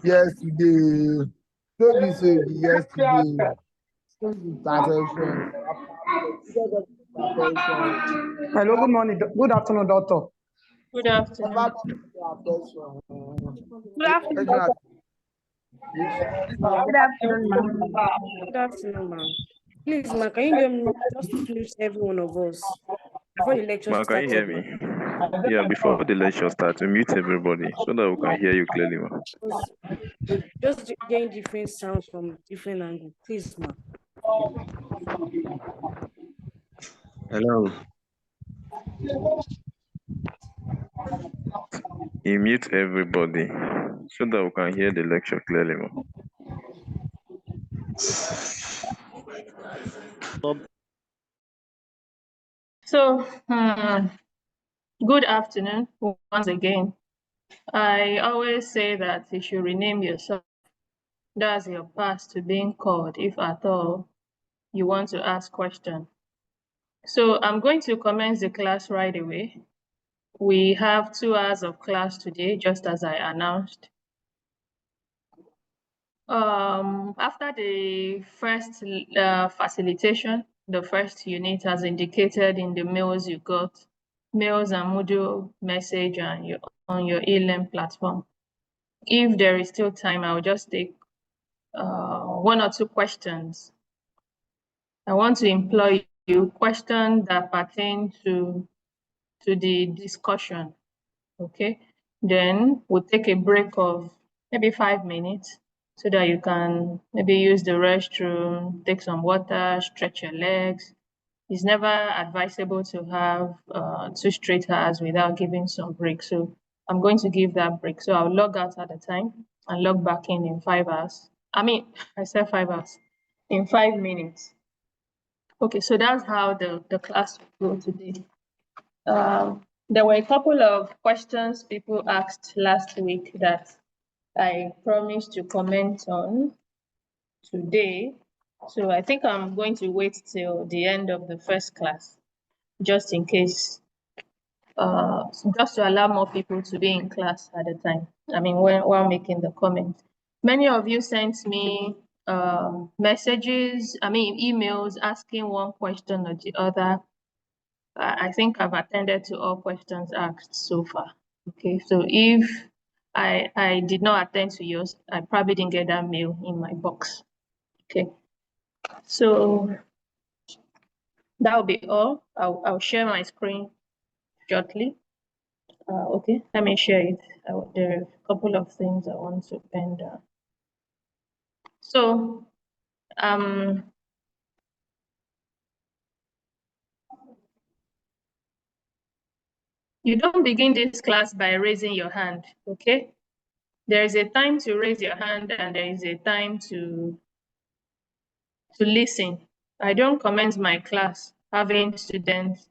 yesterday. No be so e be yesterday. No be perfection. Perfection. Hello, good morning. Good afternoon, doctor. Good afternoon. Never be perfection. Good afternoon. Good afternoon, ma'am. Good afternoon, ma'am. Please, ma, can you just mute every one of us before the lecture Ma, can you hear starts? me? Yeah, before the lecture starts, mute everybody so that we can hear you clearly, ma. Just getting different sounds from different angles. Please, ma. Hello. You mute everybody so that we can hear the lecture clearly, ma. So, good afternoon once again. I always say that you should rename yourself. That's your pass to being called, if at all you want to ask questions. So I'm going to commence the class right away. We have 2 hours of class today, just as I announced. After the first facilitation, the first unit as indicated in the mails you got, mails and Moodle message on your e-learn platform. If there is still time, I will just take 1 or 2 questions. I want to employ you questions that pertain to the discussion, okay? Then we'll take a break of maybe 5 minutes so that you can maybe use the restroom, take some water, stretch your legs. It's never advisable to have 2 straight hours without giving some break. So I'm going to give that break. So I'll log out at the time and log back in 5 hours. I said 5 hours, in 5 minutes. Okay, so that's how the class will go today. There were a couple of questions people asked last week that I promised to comment on today. So I think I'm going to wait till the end of the first class, just in case, just to allow more people to be in class at the time. While making the comment. Many of you sent me emails asking one question or the other. I think I've attended to all questions asked so far. Okay, so if I did not attend to yours, I probably didn't get that mail in my box. Okay, so that will be all. I'll share my screen shortly. Okay, let me share it. There are a couple of things I want to pen down. So, you don't begin this class by raising your hand, okay? There is a time to raise your hand and there is a time to listen. I don't commence my class having students.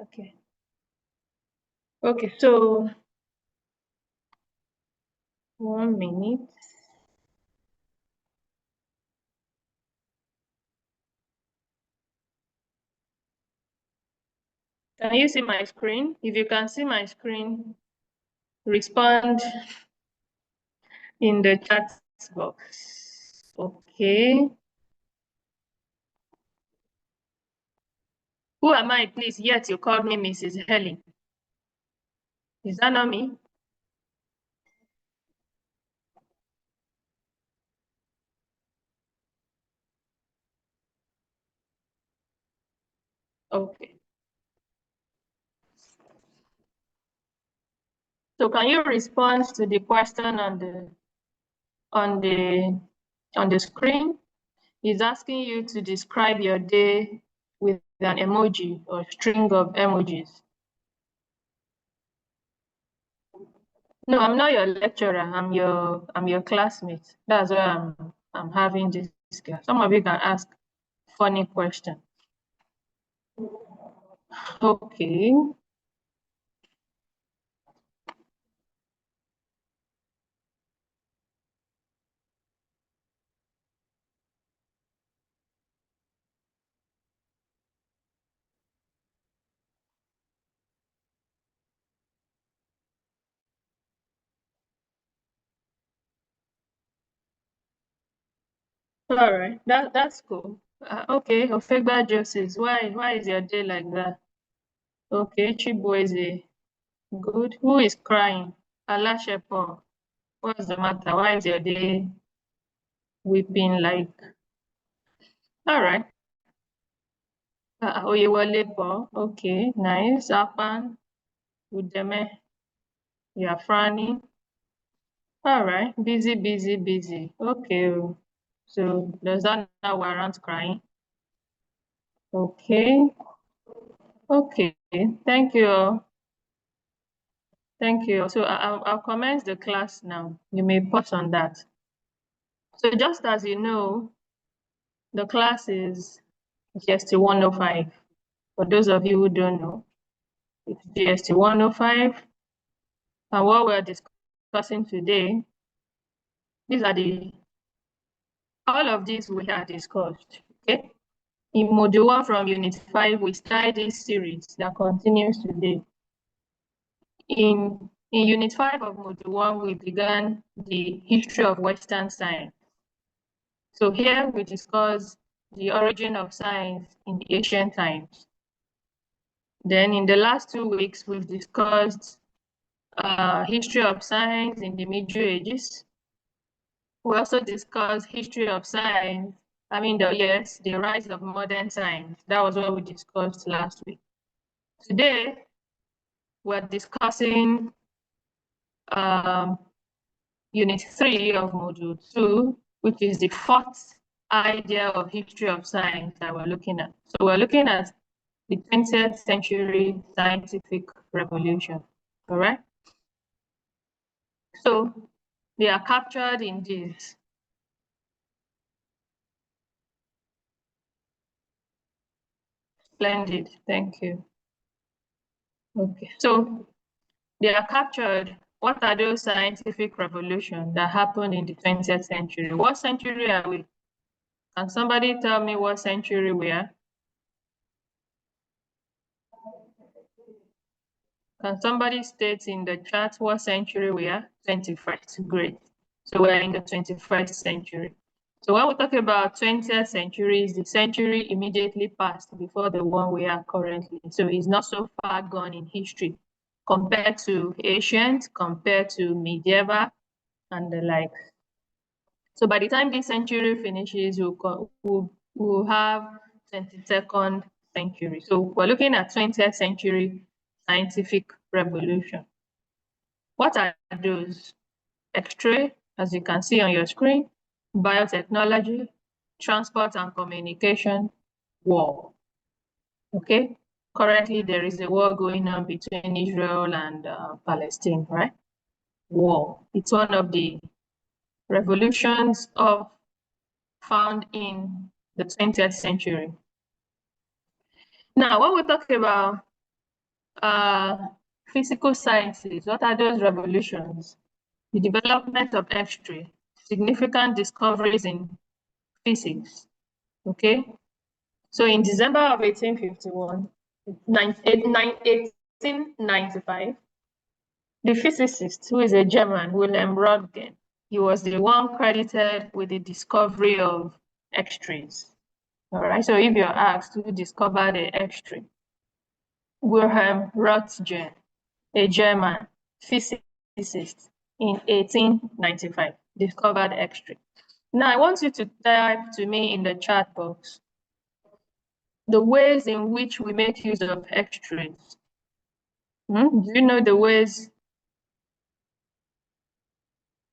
Okay. Okay, so 1 minute. Can you see my screen? If you can see my screen, respond in the chat box. Okay. Who am I, please? Yet you called me Mrs. Helen. Is that not me? Okay. So can you respond to the question on the screen? It's asking you to describe your day with an emoji or string of emojis. No, I'm not your lecturer. I'm your classmate. That's why I'm having this class. Some of you can ask funny questions. Okay. All right, that's cool. Okay, Ofegba Joseph, why is your day like that? Okay, Chibueze, good. Who is crying? Alashepo, what's the matter? Why is your day weeping like? All right. Oyewole Po, okay, nice. Apan, Udeme, you are frowning. All right, busy, busy, busy. Okay, so does that now warrant crying? Okay, okay, thank you. Thank you. So I'll commence the class now. You may pause on that. So just as you know, the class is GST 105. For those of you who don't know, it's GST 105. And what we're discussing today, all of these we have discussed, okay? In module 1 from unit 5, we started this series that continues today. In unit 5 of module 1, we began the history of Western science. So here we discuss the origin of science in the ancient times. Then in the last 2 weeks, we've discussed history of science in the Middle Ages. We also discussed history of science, the rise of modern science. That was what we discussed last week. Today, we're discussing unit 3 of module 2, which is the fourth idea of history of science that we're looking at. So we're looking at the 20th century scientific revolution, all right? So they are captured in this. Splendid, thank you. Okay, so they are captured. What are those scientific revolutions that happened in the 20th century? What century are we? Can somebody tell me what century we are? Can somebody state in the chat what century we are? 21st, great. So we're in the 21st century. So when we talk about 20th century, is the century immediately past before the one we are currently. So it's not so far gone in history compared to ancient, compared to medieval, and the like. So by the time this century finishes, we'll have 22nd century. So we're looking at 20th century scientific revolution. What are those? X-ray, as you can see on your screen, biotechnology, transport and communication, war. Okay, currently there is a war going on between Israel and Palestine, right? War. It's one of the revolutions found in the 20th century. Now, when we talk about physical sciences, what are those revolutions? The development of X-ray, significant discoveries in physics, okay? So in December of 1895, the physicist, who is a German, Wilhelm Röntgen, he was the one credited with the discovery of X-rays. All right, so if you're asked who discovered the X-ray, Wilhelm Röntgen, a German physicist in 1895, discovered X-ray. Now I want you to type to me in the chat box the ways in which we make use of X-rays. Do you know the ways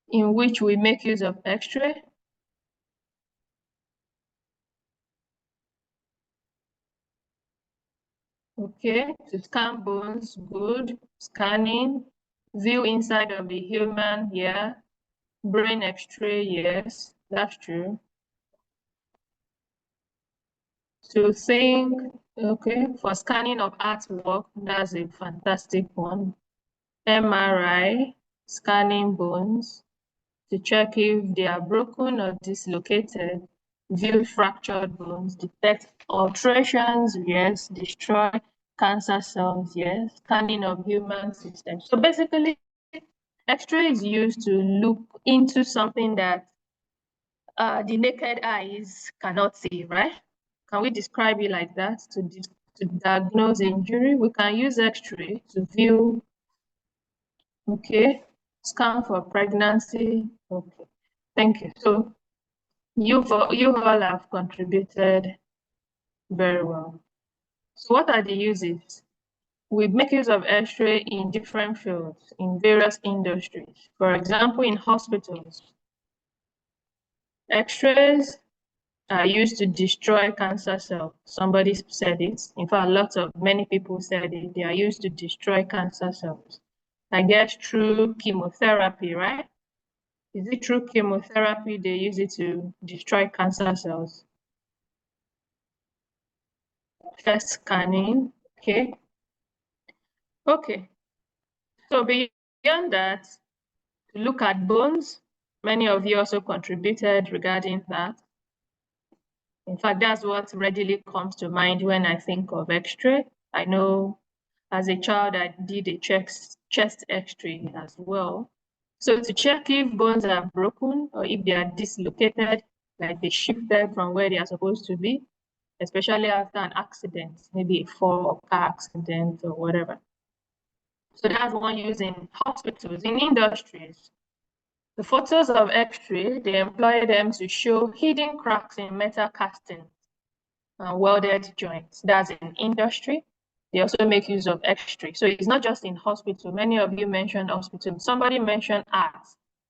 in which we make use of X-ray? Okay, to scan bones, good. Scanning, view inside of the human, yeah. Brain X-ray, yes, that's true. To think, okay, for scanning of artwork, that's a fantastic one. MRI, scanning bones, to check if they are broken or dislocated, view fractured bones, detect alterations, yes, destroy cancer cells, yes, scanning of human systems. So basically, X-ray is used to look into something that the naked eyes cannot see, right? Can we describe it like that to diagnose injury? We can use X-ray to view, okay, scan for pregnancy, okay, thank you. So you all have contributed very well. So what are the uses? We make use of X-ray in different fields, in various industries. For example, in hospitals, X-rays are used to destroy cancer cells. Somebody said it. In fact, many people said it. They are used to destroy cancer cells. I guess through chemotherapy, right? Is it through chemotherapy they use it to destroy cancer cells? First scanning, okay. Okay, so beyond that, to look at bones, many of you also contributed regarding that. In fact, that's what readily comes to mind when I think of X-ray. I know as a child, I did a chest X-ray as well. So to check if bones are broken or if they are dislocated, like they shifted from where they are supposed to be, especially after an accident, maybe a fall or car accident or whatever. So that's one used in hospitals. In industries, the photos of X-ray, they employ them to show hidden cracks in metal castings and welded joints. That's in industry. They also make use of X-ray. So it's not just in hospital. Many of you mentioned hospital. Somebody mentioned art,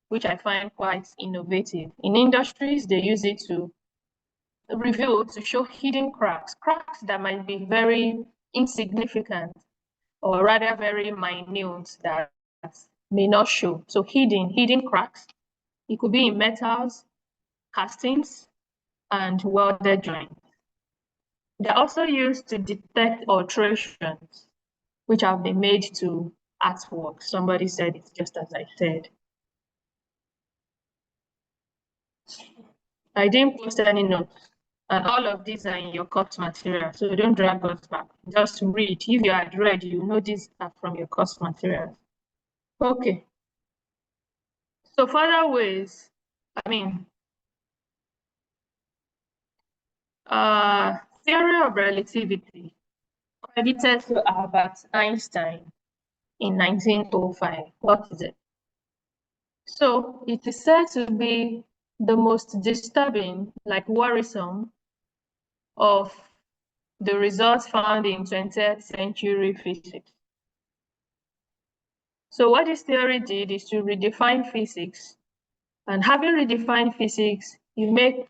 which I find quite innovative. In industries, they use it to reveal, to show hidden cracks that might be very insignificant or rather very minute that may not show. So hidden cracks. It could be in metals, castings, and welded joints. They're also used to detect alterations, which have been made to artwork. Somebody said it just as I said. I didn't post any notes, and all of these are in your course material, so don't drag us back. Just read. If you had read, you know these are from your course materials. Okay. So further ways, theory of relativity credited to Albert Einstein in 1905. What is it? So it is said to be the most disturbing, like worrisome, of the results found in 20th century physics. So what this theory did is to redefine physics. And having redefined physics, you make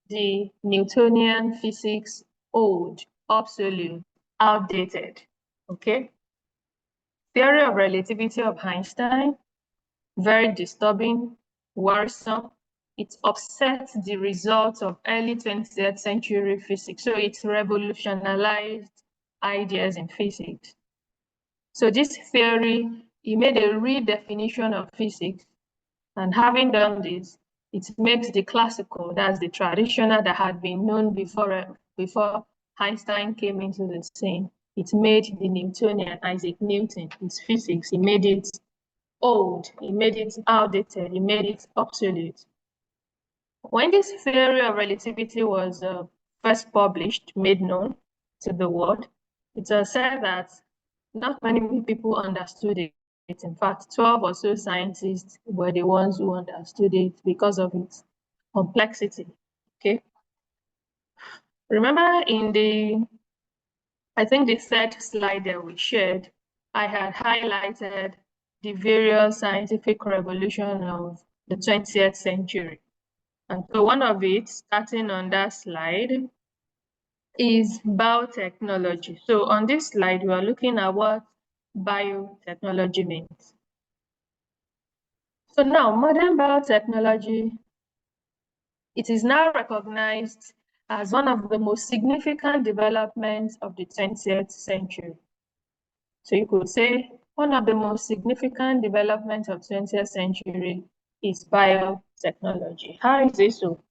the Newtonian physics old, obsolete, outdated, okay? Theory of relativity of Einstein, very disturbing, worrisome. It upsets the results of early 20th century physics. So it revolutionized ideas in physics. So this theory, it made a redefinition of physics. And having done this, it makes the classical, that's the traditional that had been known before Einstein came into the scene. It made the Newtonian, Isaac Newton, his physics, he made it old, he made it outdated, he made it obsolete. When this theory of relativity was first published, made known to the world, it was said that not many people understood it. In fact, 12 or so scientists were the ones who understood it because of its complexity, okay? Remember I think the third slide that we shared, I had highlighted the various scientific revolutions of the 20th century. And so one of it, starting on that slide, is biotechnology. So on this slide, we are looking at what biotechnology means. So now, modern biotechnology, it is now recognized as one of the most significant developments of the 20th century. So you could say one of the most significant developments of 20th century is biotechnology. How is it so?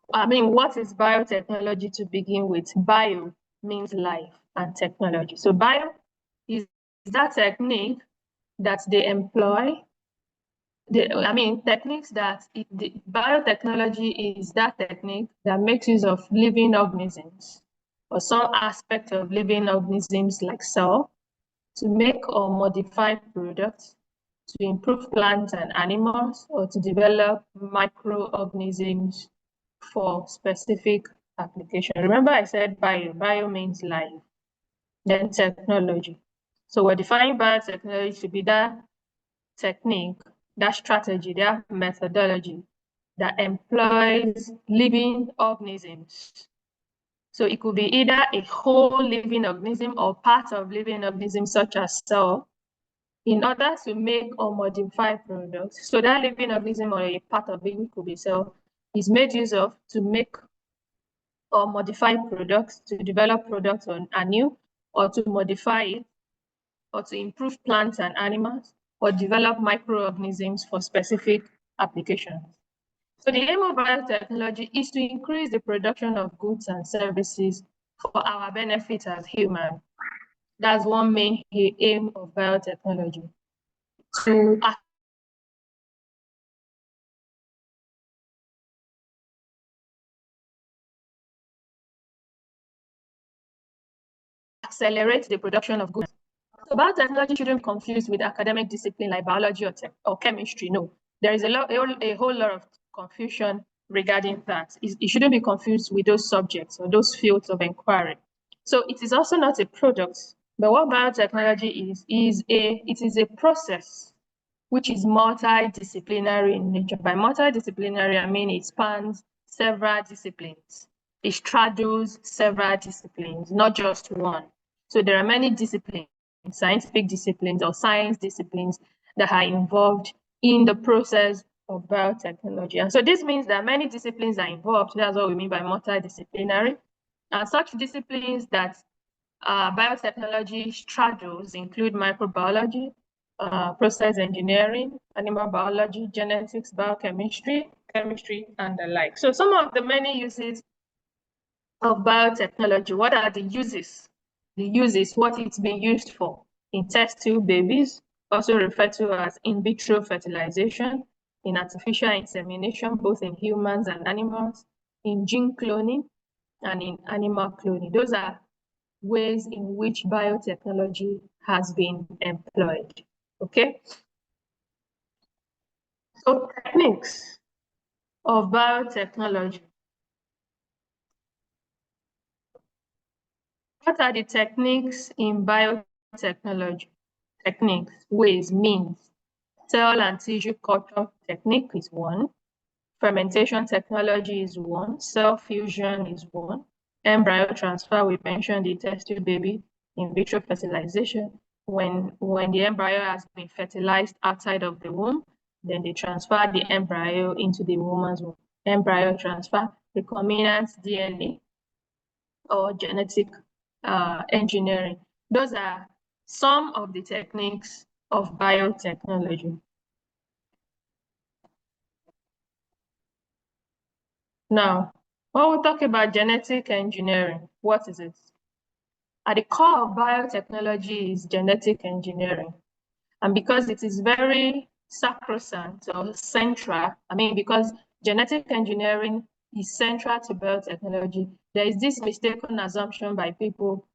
What is biotechnology to begin with? Bio means life and technology. So bio is that technique that they employ techniques that biotechnology is that technique that makes use of living organisms or some aspect of living organisms like cell to make or modify products, to improve plants and animals, or to develop microorganisms for specific application. Remember I said bio means life, then technology. So we're defining biotechnology to be that technique, that strategy, that methodology that employs living organisms. So it could be either a whole living organism or part of living organisms such as cell in order to make or modify products. So that living organism or a part of it, could be cell, is made use of to make or modify products, to develop products anew, or to modify it, or to improve plants and animals, or develop microorganisms for specific applications. So the aim of biotechnology is to increase the production of goods and services for our benefit as humans. That's one main aim of biotechnology. To accelerate the production of goods. So biotechnology shouldn't be confused with academic discipline like biology or chemistry. No, there is a whole lot of confusion regarding that. It shouldn't be confused with those subjects or those fields of inquiry. So it is also not a product, but what biotechnology is a process which is multidisciplinary in nature. By multidisciplinary, I mean it spans several disciplines. It straddles several disciplines, not just one. So there are many disciplines, scientific disciplines or science disciplines that are involved in the process of biotechnology. And so this means that many disciplines are involved. That's what we mean by multidisciplinary. And such disciplines that biotechnology straddles include microbiology, process engineering, animal biology, genetics, biochemistry, chemistry, and the like. So some of the many uses of biotechnology, what are the uses? The uses, what it's being used for in test tube babies, also referred to as in vitro fertilization, in artificial insemination, both in humans and animals, in gene cloning, and in animal cloning. Those are ways in which biotechnology has been employed. Okay. So techniques of biotechnology. What are the techniques in biotechnology? Techniques, ways, means. Cell and tissue culture technique is one. Fermentation technology is one. Cell fusion is one. Embryo transfer, we mentioned the test tube baby. In vitro fertilization, when the embryo has been fertilized outside of the womb, then they transfer the embryo into the woman's womb. Embryo transfer, recombinant DNA or genetic engineering. Those are some of the techniques of biotechnology. Now, when we talk about genetic engineering, what is it? At the core of biotechnology is genetic engineering. And because it is very sacrosanct or central, because genetic engineering is central to biotechnology, there is this mistaken assumption by people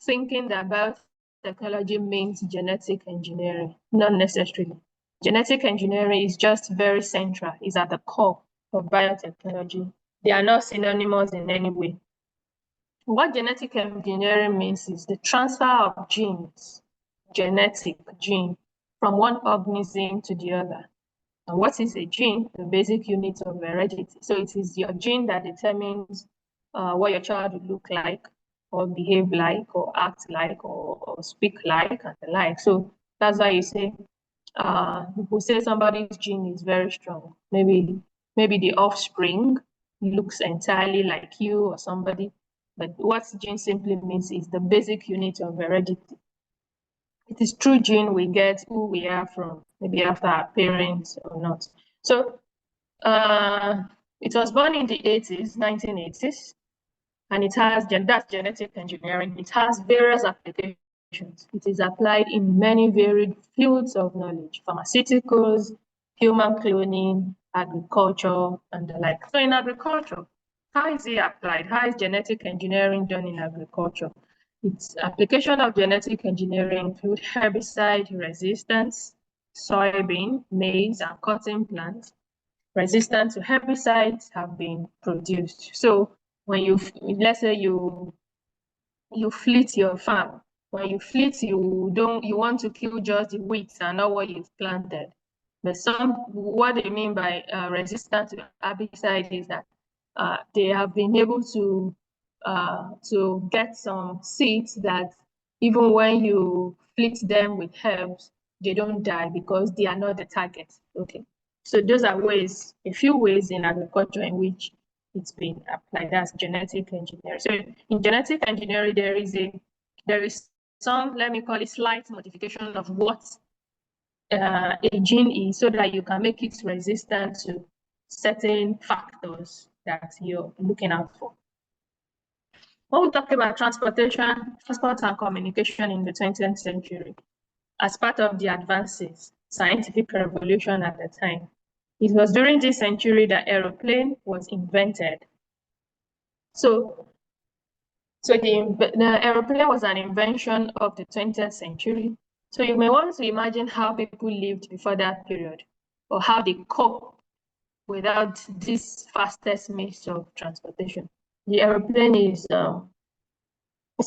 thinking that biotechnology means genetic engineering. Not necessarily. Genetic engineering is just very central, is at the core of biotechnology. They are not synonymous in any way. What genetic engineering means is the transfer of genes, genetic gene, from one organism to the other. And what is a gene? The basic unit of heredity. So it is your gene that determines what your child will look like, or behave like, or act like, or speak like, and the like. So that's why you say, people say somebody's gene is very strong. Maybe the offspring looks entirely like you or somebody. But what gene simply means is the basic unit of heredity. It is through gene we get who we are from, maybe after our parents or not. So it was born in the 80s, 1980s, and it has, that's genetic engineering. It has various applications. It is applied in many varied fields of knowledge, pharmaceuticals, human cloning, agriculture, and the like. So in agriculture, how is it applied? How is genetic engineering done in agriculture? Its application of genetic engineering include herbicide resistance, soybean, maize, and cotton plants resistant to herbicides have been produced. So when let's say you fleet your farm, when you fleet, you want to kill just the weeds and not what you've planted. But what they mean by resistant to herbicide is that they have been able to get some seeds that even when you fleet them with herbs, they don't die because they are not the target. Okay, so those are a few ways in agriculture in which it's been applied. That's genetic engineering. So in genetic engineering, there is some, let me call it, slight modification of what a gene is so that you can make it resistant to certain factors that you're looking out for. When we talk about transport and communication in the 20th century, as part of the advances, scientific revolution at the time, it was during this century that aeroplane was invented. So the aeroplane was an invention of the 20th century. So you may want to imagine how people lived before that period, or how they cope without this fastest means of transportation. The aeroplane is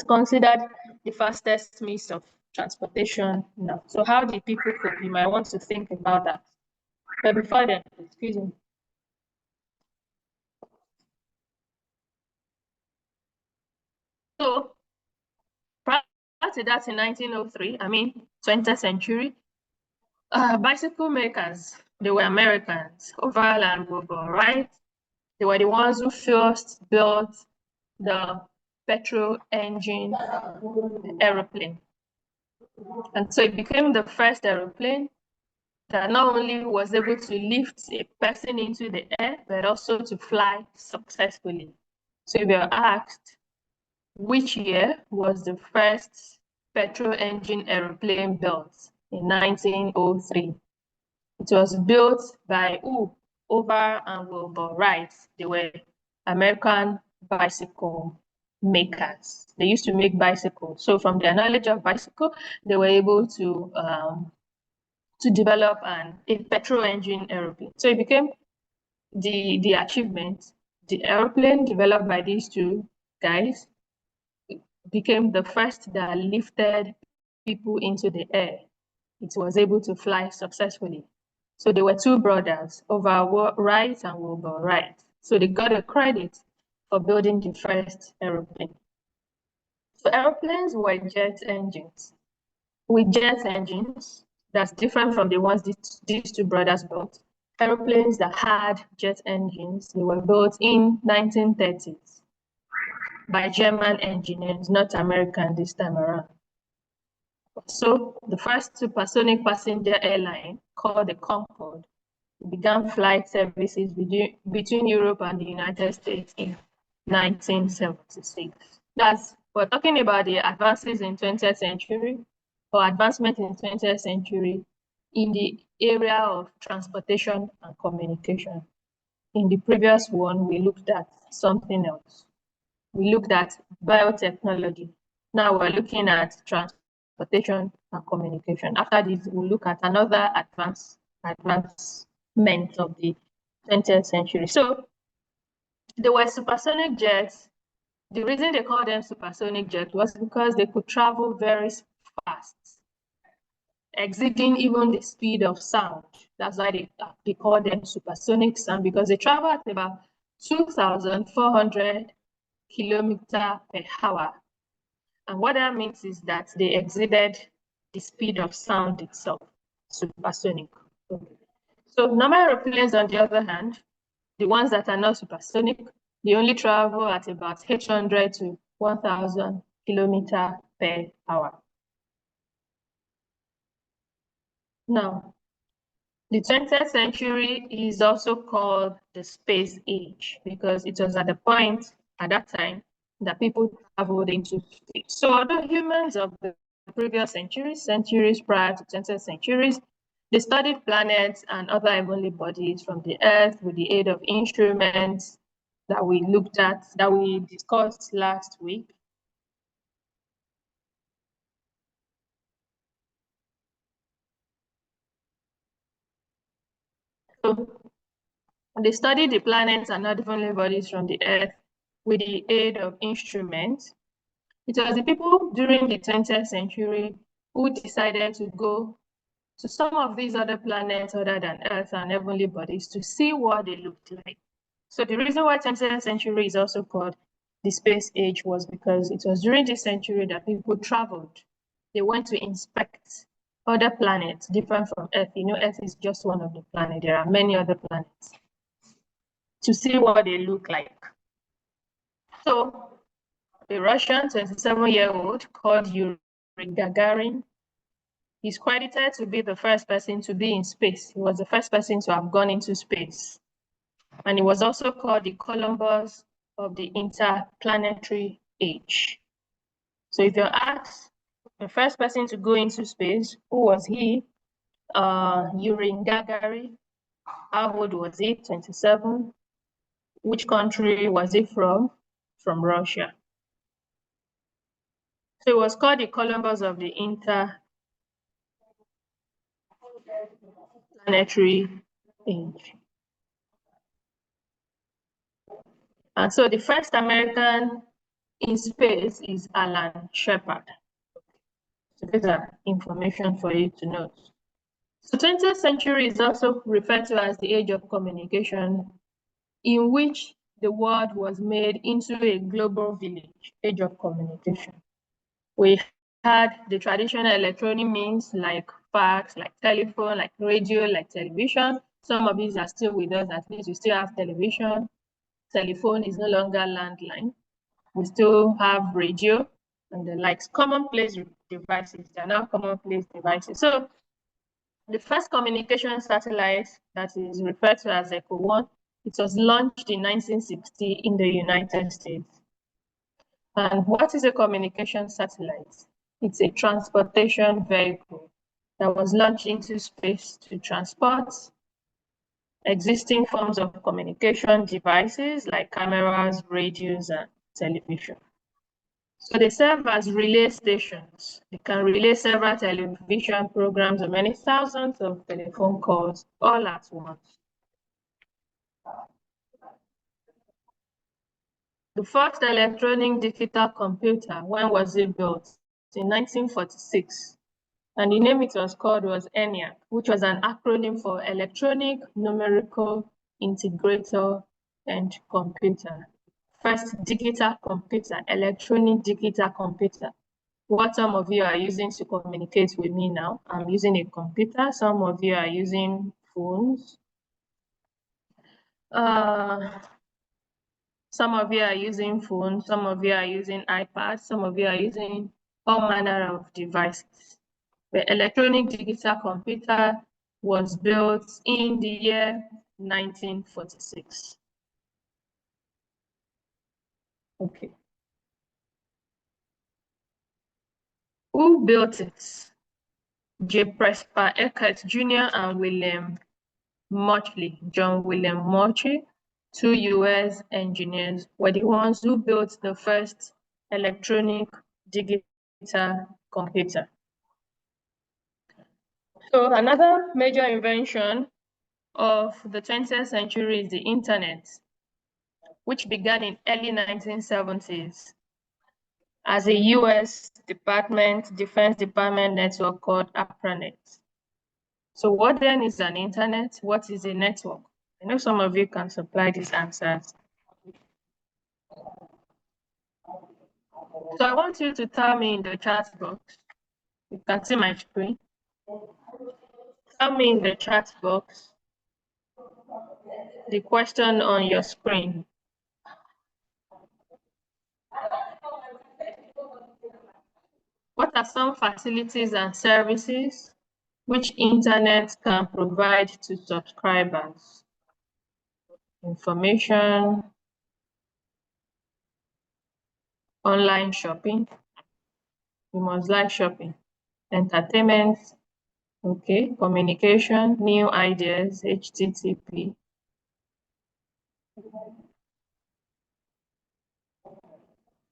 considered the fastest means of transportation now. So how did people cope? You might want to think about that. But before then, excuse me. So prior to that, in 1903, 20th century, bicycle makers, they were Americans, Oval and Wilbur Wright. They were the ones who first built the petrol engine aeroplane. And so it became the first aeroplane that not only was able to lift a person into the air, but also to fly successfully. So if you're asked, which year was the first petrol engine aeroplane built? In 1903. It was built by Oval and Wilbur Wright. They were American bicycle makers. They used to make bicycles. So from their knowledge of bicycle, they were able to develop a petrol engine aeroplane. So it became the achievement. The aeroplane developed by these two guys became the first that lifted people into the air. It was able to fly successfully. So they were two brothers, Oval Wright and Wilbur Wright. So they got a credit for building the first aeroplane. So aeroplanes were jet engines. With jet engines, that's different from the ones these two brothers built. Aeroplanes that had jet engines, they were built in 1930s by German engineers, not American this time around. So the first supersonic passenger airline, called the Concorde, began flight services between Europe and the United States in 1976. We're talking about the advances in 20th century, or advancement in 20th century in the area of transportation and communication. In the previous one, we looked at something else. We looked at biotechnology. Now we're looking at transportation and communication. After this, we'll look at another advancement of the 20th century. So there were supersonic jets. The reason they called them supersonic jets was because they could travel very fast, exceeding even the speed of sound. That's why they call them supersonic sound, because they travel at about 2,400 kilometers per hour. And what that means is that they exceeded the speed of sound itself, supersonic. So normal airplanes, on the other hand, the ones that are not supersonic, they only travel at about 800 to 1,000 kilometers per hour. Now, the 20th century is also called the space age because it was at the point at that time that people traveled into space. So other humans of the previous centuries prior to 20th centuries, They studied planets and other heavenly bodies from the Earth with the aid of instruments that we discussed last week. So they studied the planets and other heavenly bodies from the Earth with the aid of instruments. It was the people during the 20th century who decided to go to some of these other planets other than Earth and heavenly bodies to see what they looked like. So the reason why 20th century is also called the space age was because it was during this century that people traveled. They went to inspect other planets different from Earth. You know, Earth is just one of the planets. There are many other planets to see what they look like. So a Russian 27-year-old called Yuri Gagarin, he's credited to be the first person to be in space. He was the first person to have gone into space. And he was also called the Columbus of the interplanetary age. So if you're asked the first person to go into space, who was he? Yuri Gagarin. How old was he? 27. Which country was he from? From Russia. So it was called the Columbus of the interplanetary age. And so the first American in space is Alan Shepard. So these are information for you to know. So 20th century is also referred to as the age of communication, in which the world was made into a global village, age of communication. We had the traditional electronic means like fax, like telephone, like radio, like television. Some of these are still with us, at least we still have television. Telephone is no longer landline. We still have radio and the likes, commonplace devices. They are now commonplace devices. So the first communication satellite that is referred to as Echo 1, it was launched in 1960 in the United States. And what is a communication satellite? It's a transportation vehicle that was launched into space to transport existing forms of communication devices like cameras, radios, and television. So they serve as relay stations. They can relay several television programs or many thousands of telephone calls all at once. The first electronic digital computer, when was it built? In 1946. And the name it was called was ENIAC, which was an acronym for Electronic Numerical Integrator and Computer. First digital computer, electronic digital computer. What some of you are using to communicate with me now. I'm using a computer. Some of you are using phones. Some of you are using phones. Some of you are using iPads. Some of you are using all manner of devices. The electronic digital computer was built in the year 1946. Okay. Who built it? J. Presper Eckert Jr. and William Mauchly, John William Mauchly, two US engineers, were the ones who built the first electronic digital computer. So another major invention of the 20th century is the internet, which began in early 1970s as a US Defense Department network called APRANET. So what then is an internet? What is a network? I know some of you can supply these answers. So I want you to tell me in the chat box. You can see my screen. Tell me in the chat box the question on your screen. What are some facilities and services which internet can provide to subscribers? Information, online shopping, you must like shopping, entertainment, Okay, communication, new ideas, HTTP.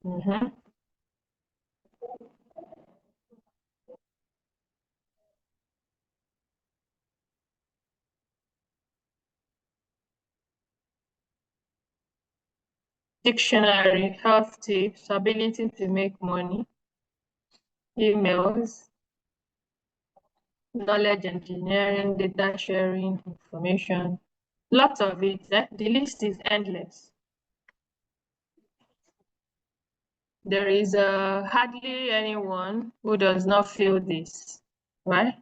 Mm-hmm. Dictionary, health tips, ability to make money, emails, knowledge engineering, data sharing, information, lots of it. The list is endless. There is hardly anyone who does not feel this, right?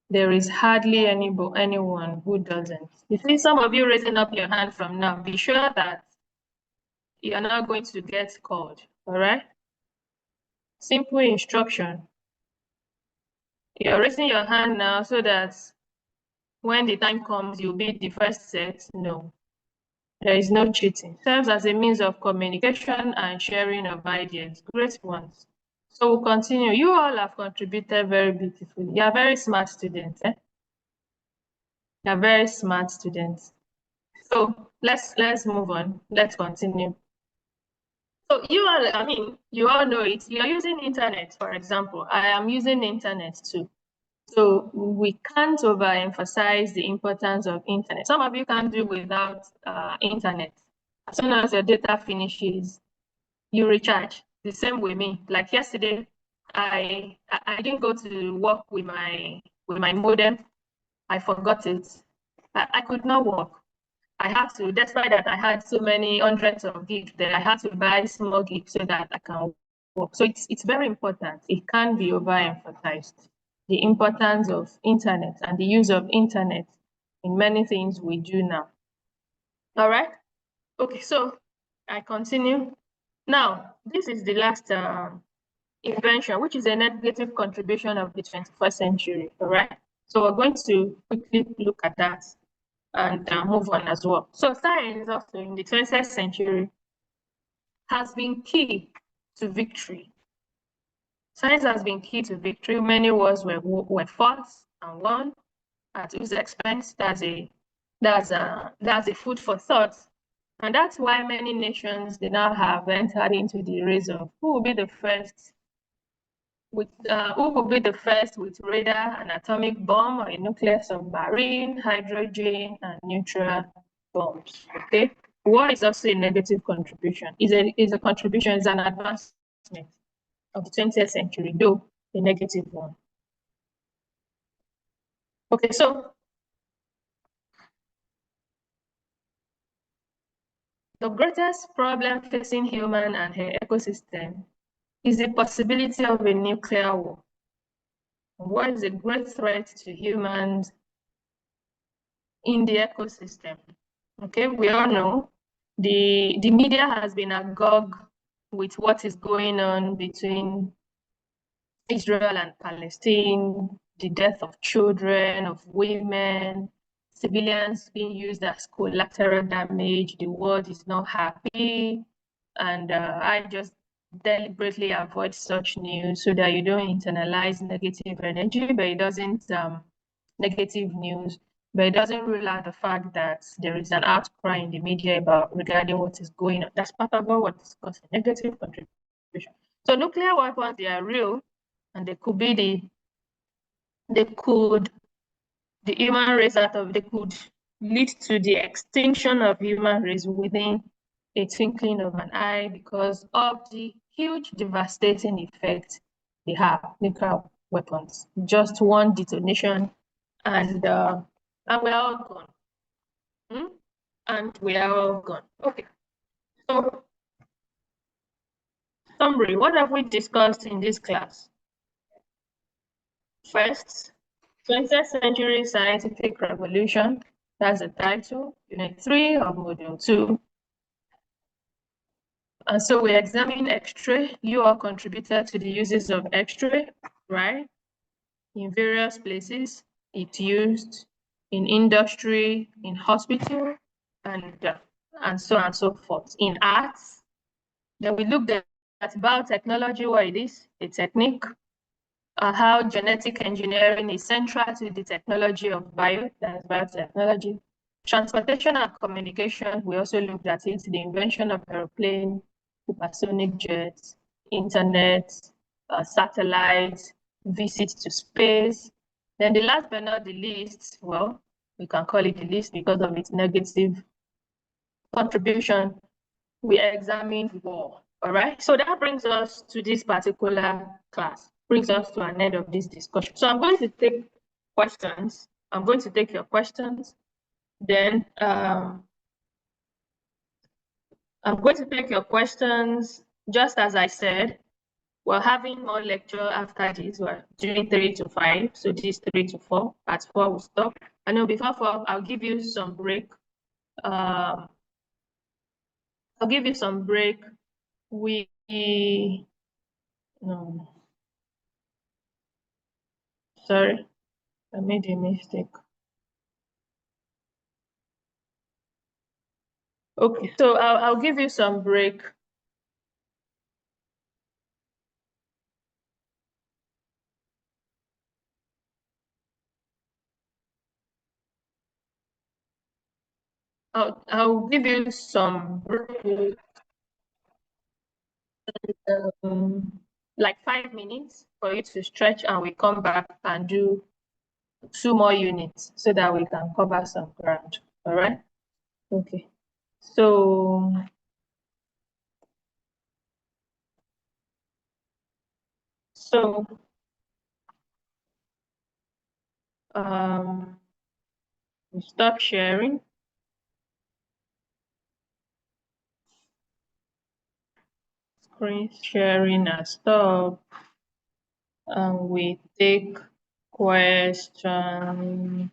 There is hardly anyone who doesn't. You see some of you raising up your hand from now, be sure that you are not going to get called, all right? Simple instruction. You're raising your hand now so that when the time comes, you'll be the first set. No, there is no cheating. Serves as a means of communication and sharing of ideas. Great ones. So we'll continue. You all have contributed very beautifully. You are very smart students. You are very smart students. So let's move on. Let's continue. So you all know it. You're using internet, for example. I am using internet too. So we can't overemphasize the importance of internet. Some of you can't do without internet. As soon as your data finishes, you recharge. The same with me. Like yesterday, I didn't go to work with my modem. I forgot it. I could not work. I had to, despite that I had so many hundreds of gigs there, I had to buy small gigs so that I can work. So it's very important. It can't be overemphasized. The importance of internet and the use of internet in many things we do now. All right. Okay, so I continue. Now, this is the last invention, which is a negative contribution of the 21st century. All right. So we're going to quickly look at that and move on as well. So science also in the 20th century has been key to victory. Science has been key to victory. Many wars were fought and won at whose expense. That's a food for thought. And that's why many nations they now have entered into the race of who will be the first with radar, an atomic bomb, or a nuclear submarine, hydrogen, and neutral bombs. Okay, war is also a negative contribution. Is a contribution, is an advancement of the 20th century, though a negative one. Okay, so the greatest problem facing human and her ecosystem is the possibility of a nuclear war. War is a great threat to humans in the ecosystem. Okay, we all know the media has been agog with what is going on between Israel and Palestine, the death of children, of women, civilians being used as collateral damage. The world is not happy. And I just deliberately avoid such news so that you don't internalize negative energy, but it doesn't, negative news, but it doesn't rule out the fact that there is an outcry in the media regarding what is going on. That's part of what we're discussing, negative contribution. So nuclear weapons, they are real, and they could be the human race they could lead to the extinction of human race within a twinkling of an eye because of the huge devastating effect they have, nuclear weapons. Just one detonation and we're all gone. And we are all gone. Okay. So, summary, what have we discussed in this class? First, 20th century scientific revolution. That's the title, Unit 3 of Module 2. And so we examine X-ray. You all contributed to the uses of X-ray, right? In various places, it's used in industry, in hospital, and so on and so forth. In arts, then we looked at biotechnology, what it is, a technique. how genetic engineering is central to the technology of that's biotechnology. Transportation and communication, we also looked at it, the invention of aeroplane, supersonic jets, internet, satellites, visits to space. Then the last but not the least, well, we can call it the least because of its negative contribution, we examined war. All right, so that brings us to this particular class, brings us to an end of this discussion. So I'm going to take questions. I'm going to take your questions. Then I'm going to take your questions. Just as I said, we're having more lecture after this. We're doing 3 to 5, so this 3 to 4. At 4 we'll stop. I know before 4, I'll give you some break. I'll give you some break. No, sorry, I made a mistake. Okay, so I'll give you some break. I'll give you some break, like 5 minutes for you to stretch, and we come back and do 2 more units so that we can cover some ground. All right? Okay. So we stop sharing. Screen sharing and stop. And we take questions.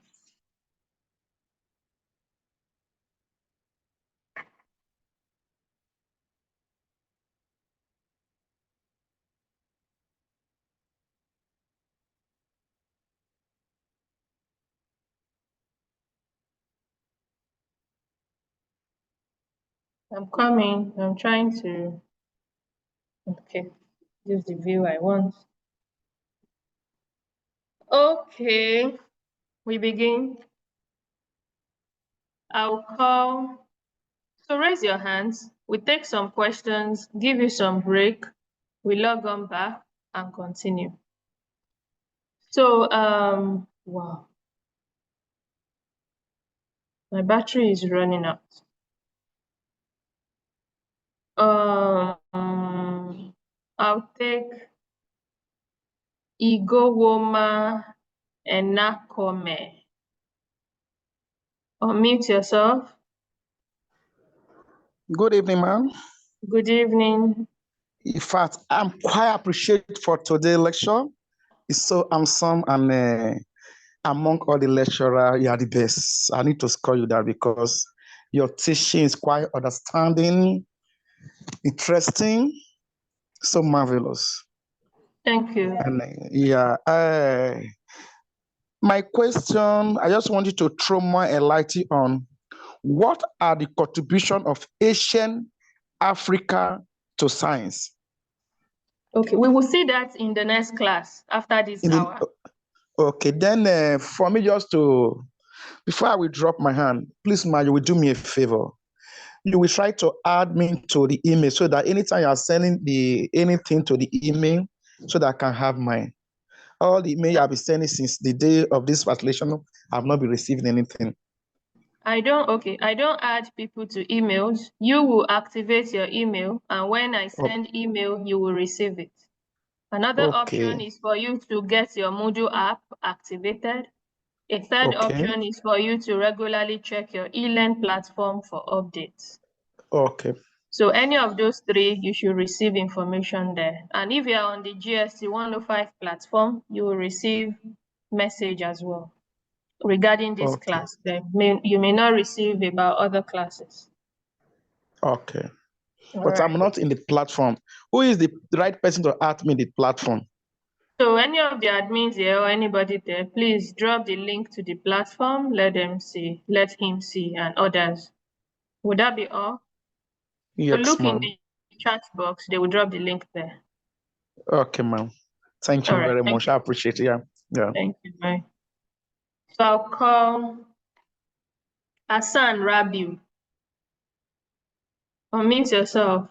I'm coming. I'm trying to. Okay, this is the view I want. Okay, we begin. I'll call. So raise your hands. We take some questions, give you some break. We log on back and continue. So, wow. My battery is running out. I'll take Igowoma Enakome. Unmute yourself. Good evening, ma'am. Good evening. In fact, I'm quite appreciated for today's lecture. It's so handsome, and among all the lecturers, you are the best. I need to score you that because your teaching is quite understanding, interesting, so marvelous. Thank you. And my question, I just want you to throw more light on what are the contributions of Asian Africa to science? Okay, we will see that in the next class after this hour. Okay, then for me just to, before I will drop my hand, please, ma, you will do me a favor. You will try to add me to the email so that anytime you are sending anything to the email, so that I can have mine. All the email I've been sending since the day of this facilitation, I've not been receiving anything. I don't add people to emails. You will activate your email, and when I send email, you will receive it. Another option is for you to get your Moodle app activated. A third option is for you to regularly check your eLearn platform for updates. Okay. So any of those 3, you should receive information there. And if you are on the GST 105 platform, you will receive message as well regarding this class. You may not receive about other classes. Okay. But I'm not in the platform. Who is the right person to add me in the platform? So any of the admins here or anybody there, please drop the link to the platform. Let him see, and others. Would that be all? Yes, so look ma'am. in the chat box. They will drop the link there. Okay, ma'am. Thank you All right. very Thank much. I appreciate it. Yeah. Thank you, bye. So I'll call Hassan Rabiu. Unmute yourself.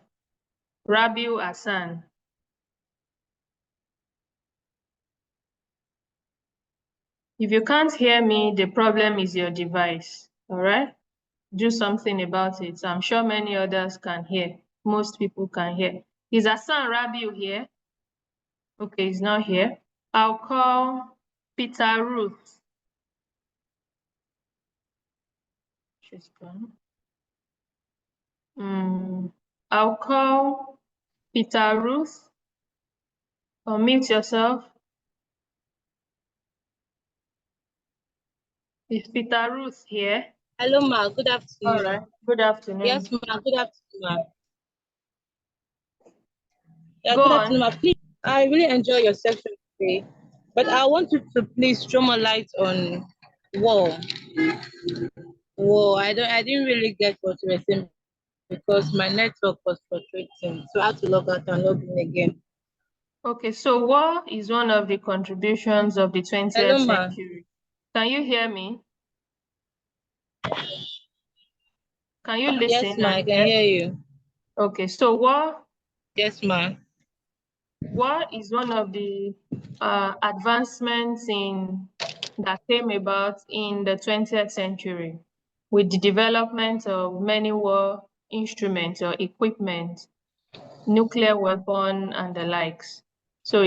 Rabiu Hassan. If you can't hear me, the problem is your device. All right? Do something about it. I'm sure many others can hear. Most people can hear. Is Hassan Rabiu here? Okay, he's not here. I'll call Peter Ruth. She's gone. I'll call Peter Ruth. Unmute yourself. Is Peter Ruth here? Hello, ma. Good afternoon. All right. Good afternoon. Yes, ma. Good afternoon, ma. Yeah, Go good on. afternoon, ma. Please, I really enjoy your section today, but I want you to please throw more light on war. War. I didn't really get what you were saying because my network was frustrating, so I had to log out and log in again. Okay, so war is one of the contributions of the 20th Hello, ma. century. Can you hear me? Can you listen? Yes, ma. I can hear you. Okay, so war. Yes, ma. War is one of the advancements that came about in the 20th century with the development of many war instruments or equipment, nuclear weapon and the likes. So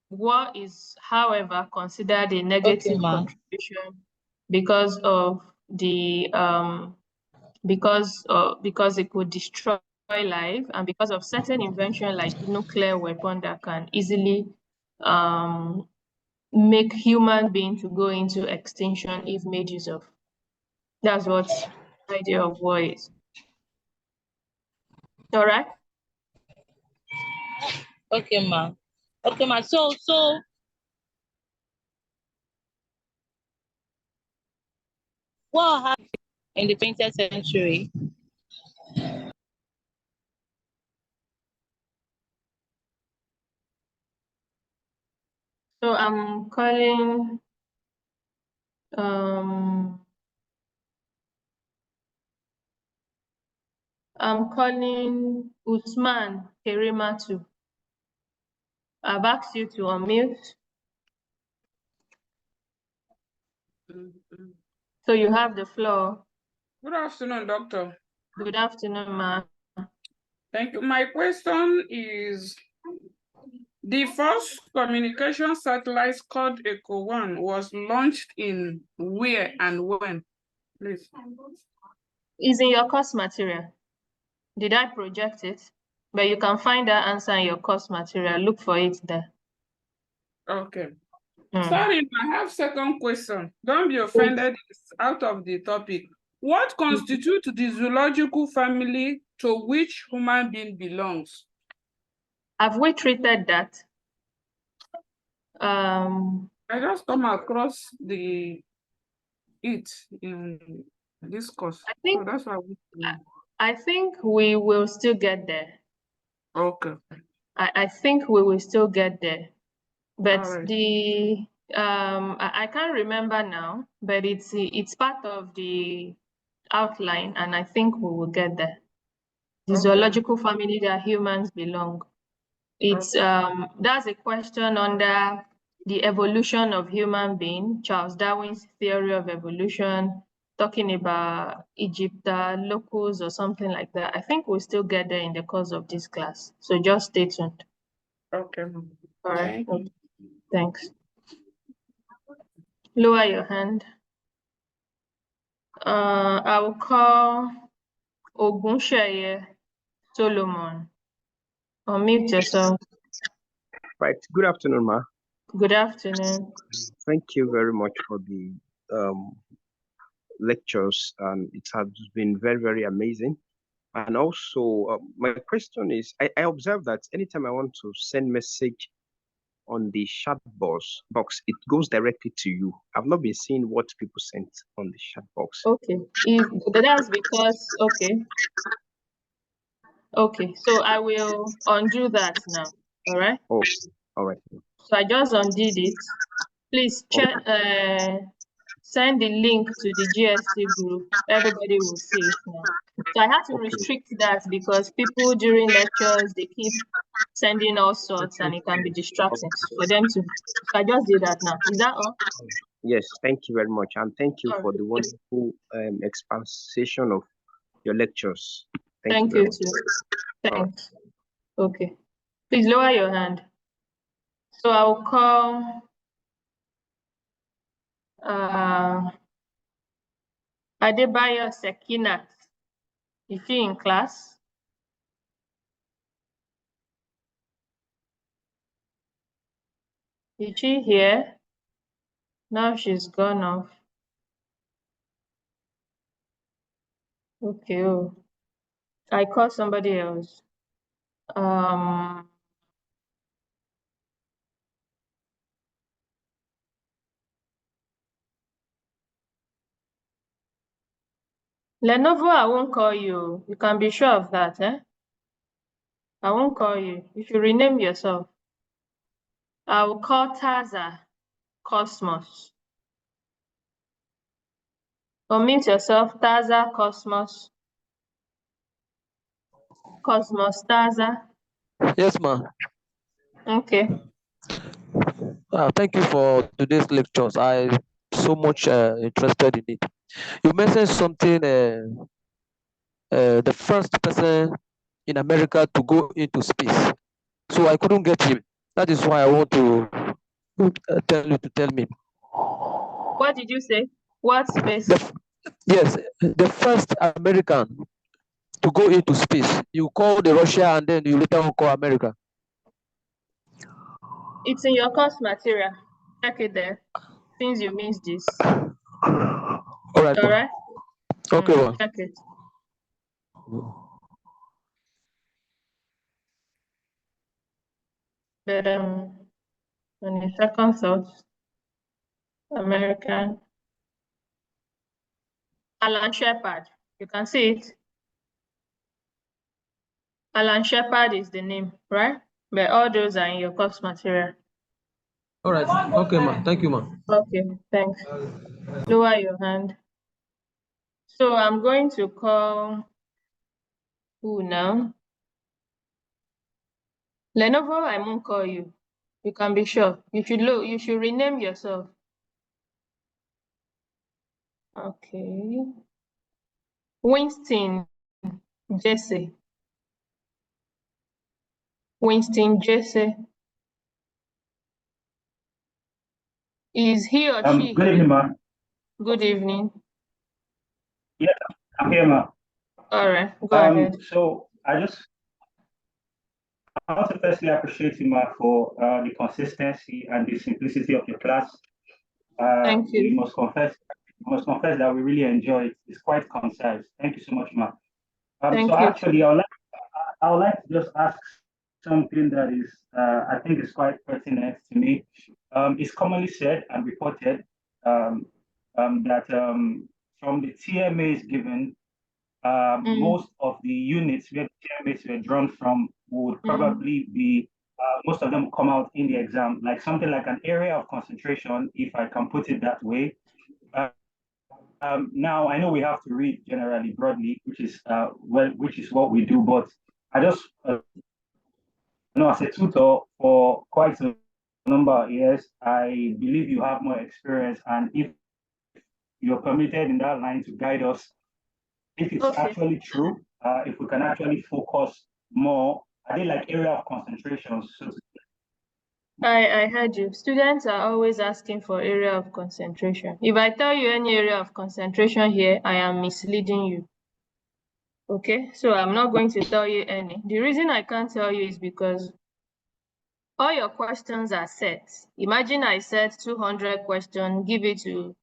war is, however, considered a negative contribution because of the because it could destroy life and because of certain invention like nuclear weapon that can easily make human being to go into extinction if made use of. That's what the idea of war is. All right. Okay, ma. Okay, ma. So what happened in the 20th century? So I'm calling Usman Kerimatu. I've asked you to unmute. So you have the floor. Good afternoon, doctor. Good afternoon, ma'am. Thank you. My question is, the first communication satellite called Echo-1 was launched in where and when? Please. It's in your course material. Did I project it? But you can find that answer in your course material. Look for it there. Okay. Sorry, I have second question. Don't be offended, it's out of the topic. What constitutes the zoological family to which human being belongs? Have we treated that? I just come across it in this course. I think, so that's why I think we will still get there. Okay. I think we will still get there. But right. I can't remember now, but it's part of the outline, and I think we will get there. The zoological family that humans belong. It's that's a question under the evolution of human being, Charles Darwin's theory of evolution, talking about Egyptolocus or something like that. I think we'll still get there in the course of this class. So just stay tuned. Okay. All right. Thanks. Lower your hand. I will call Ogunsheye Solomon. Unmute yourself. Right. Good afternoon, ma. Good afternoon. Thank you very much for the lectures, and it has been very, very amazing. And also, my question is, I observe that anytime I want to send message on the chat box, it goes directly to you. I've not been seeing what people sent on the chat box. Okay, that's because, okay, so I will undo that now, all right? Oh, All right. So I just undid it. Please check, send the link to the GST group. Everybody will see it now. So I had to restrict that because people during lectures, they keep sending all sorts and it can be distracting for them to. So I just did that now. Is that all? Yes, thank you very much. And thank you for the wonderful exposition of your lectures. Thank you too. Thanks. Okay. Please lower your hand. So I'll call Adebayo Sekinat. Is she in class? Is she here? Now she's gone off. Okay. Oh. I call somebody else. Lenovo, I won't call you. You can be sure of that, eh? I won't call you. You should rename yourself. I will call Taza Cosmos. Unmute yourself, Taza Cosmos. Cosmos Taza. Yes, ma'am. Okay. Thank you for today's lectures. I so much interested in it. You mentioned something, the first person in America to go into space. So I couldn't get him. That is why I want to tell you to tell me. What did you say? What space? Yes, the first American to go into space. You call the Russia and then you later on call America. It's in your course material. Check it there. Since you missed this. All right. All right. Okay. Check it. But on a second thought, American Alan Shepard. You can see it. Alan Shepard is the name, right? But all those are in your course material. All right. Okay, ma'am. Thank you, ma'am. Okay, thanks. Lower your hand. So I'm going to call who now? Lenovo, I won't call you. You can be sure. You should rename yourself. Okay. Winston Jesse. Winston Jesse. Is he or she? Good evening, ma'am. Good evening. Yeah, I'm here, ma'am. All right, go ahead. So I want to firstly appreciate you, ma'am, for the consistency and the simplicity of your class. Thank you. We must confess that we really enjoy it. It's quite concise. Thank you so much, ma'am. Thank so you. actually, I would like to just ask something that is, I think is quite pertinent to me. It's commonly said and reported that from the TMAs given, most of the units where the TMAs were drawn from would probably be, most of them come out in the exam, like something like an area of concentration, if I can put it that way. Now I know we have to read generally broadly, which is what we do, but I just as a tutor for quite a number of years, I believe you have more experience, and if you're permitted in that line to guide us, if it's actually true, if we can actually focus more, are they like area of concentration? So I heard you. Students are always asking for area of concentration. If I tell you any area of concentration here, I am misleading you. Okay, so I'm not going to tell you any. The reason I can't tell you is because all your questions are set. Imagine I set 200 questions, give it to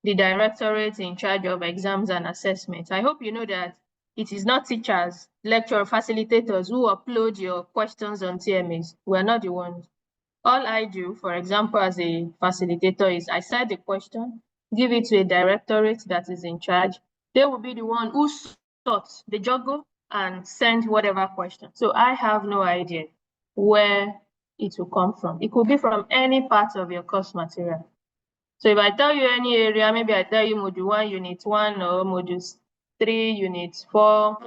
the directorate in charge of exams and assessment. I hope you know that it is not teachers, lecturer facilitators who upload your questions on TMAs. We're not the ones. All I do, for example, as a facilitator is I set the question, give it to a directorate that is in charge. They will be the one who sorts the juggle and send whatever question. So I have no idea where it will come from. It could be from any part of your course material. So if I tell you any area, maybe I tell you module 1, unit 1, or module 3, unit 4,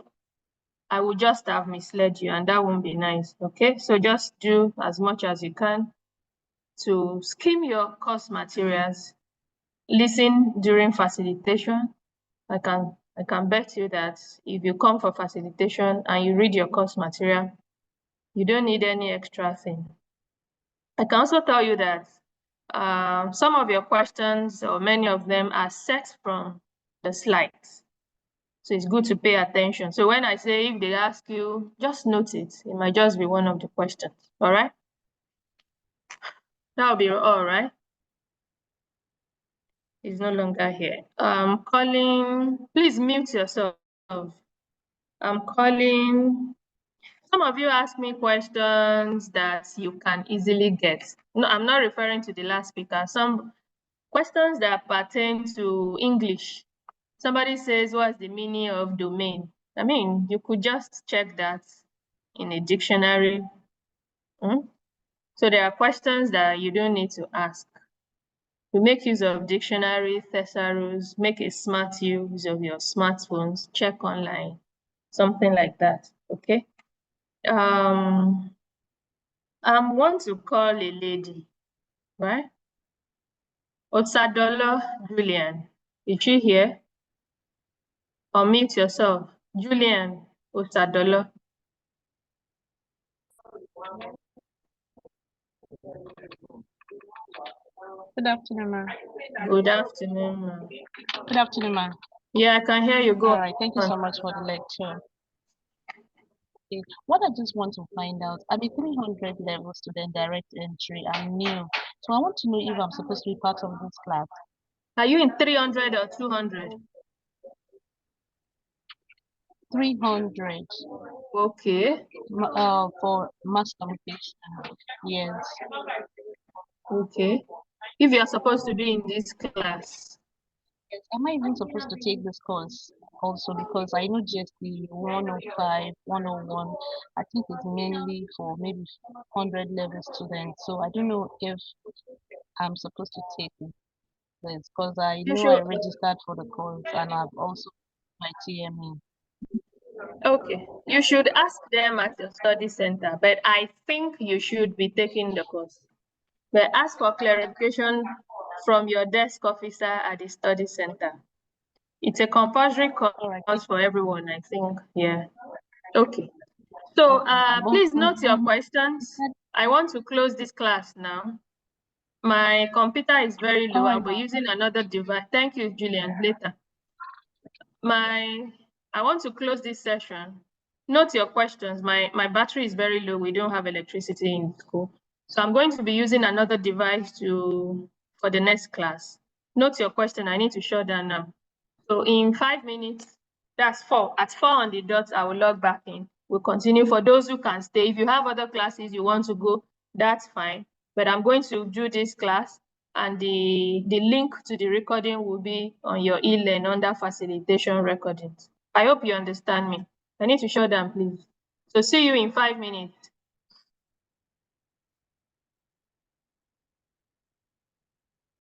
I will just have misled you, and that won't be nice, okay? So just do as much as you can to skim your course materials. Listen during facilitation. I can bet you that if you come for facilitation and you read your course material, you don't need any extra thing. I can also tell you that some of your questions, or many of them, are set from the slides. So it's good to pay attention. So when I say if they ask you, just note it. It might just be one of the questions. All right? That'll be all right. He's no longer here. Calling, please mute yourself. I'm calling. Some of you ask me questions that you can easily get. No, I'm not referring to the last speaker. Some questions that pertain to English. Somebody says, what's the meaning of domain? I mean, you could just check that in a dictionary. So there are questions that you don't need to ask. You make use of dictionary, thesaurus, make a smart use of your smartphones, check online, something like that, okay? I want to call a lady, right? Otsadolo Julian, is she here? Unmute yourself. Julian Otsadolo. Good afternoon, ma'am. Good afternoon, ma'am. Good afternoon, ma'am. Yeah, I can hear you. Go. All right, thank you so much for the lecture. Okay. What I just want to find out, I'm a 300 level student, direct entry. I'm new. So I want to know if I'm supposed to be part of this class. Are you in 300 or 200? 300. Okay. For mass communication. Yes. Okay. If you're supposed to be in this class. Yes. Am I even supposed to take this course also? Because I know GST 105, 101, I think it's mainly for maybe 100 level students. So I don't know if I'm supposed to take this because I know I registered for the course and I've also my TME. Okay, you should ask them at your study center, but I think you should be taking the course. But ask for clarification from your desk officer at the study center. It's a compulsory course for everyone, I think. Yeah. Okay. So please note your questions. I want to close this class now. My computer is very low. I'll be using another device. Thank you, Julian. Later. I want to close this session. Note your questions. My battery is very low. We don't have electricity in school. So I'm going to be using another device for the next class. Note your question. I need to shut down now. So in 5 minutes, that's 4. At 4 on the dot, I will log back in. We'll continue. For those who can stay, if you have other classes you want to go, that's fine. But I'm going to do this class, and the link to the recording will be on your e-learn under facilitation recordings. I hope you understand me. I need to shut down, please. So see you in 5 minutes.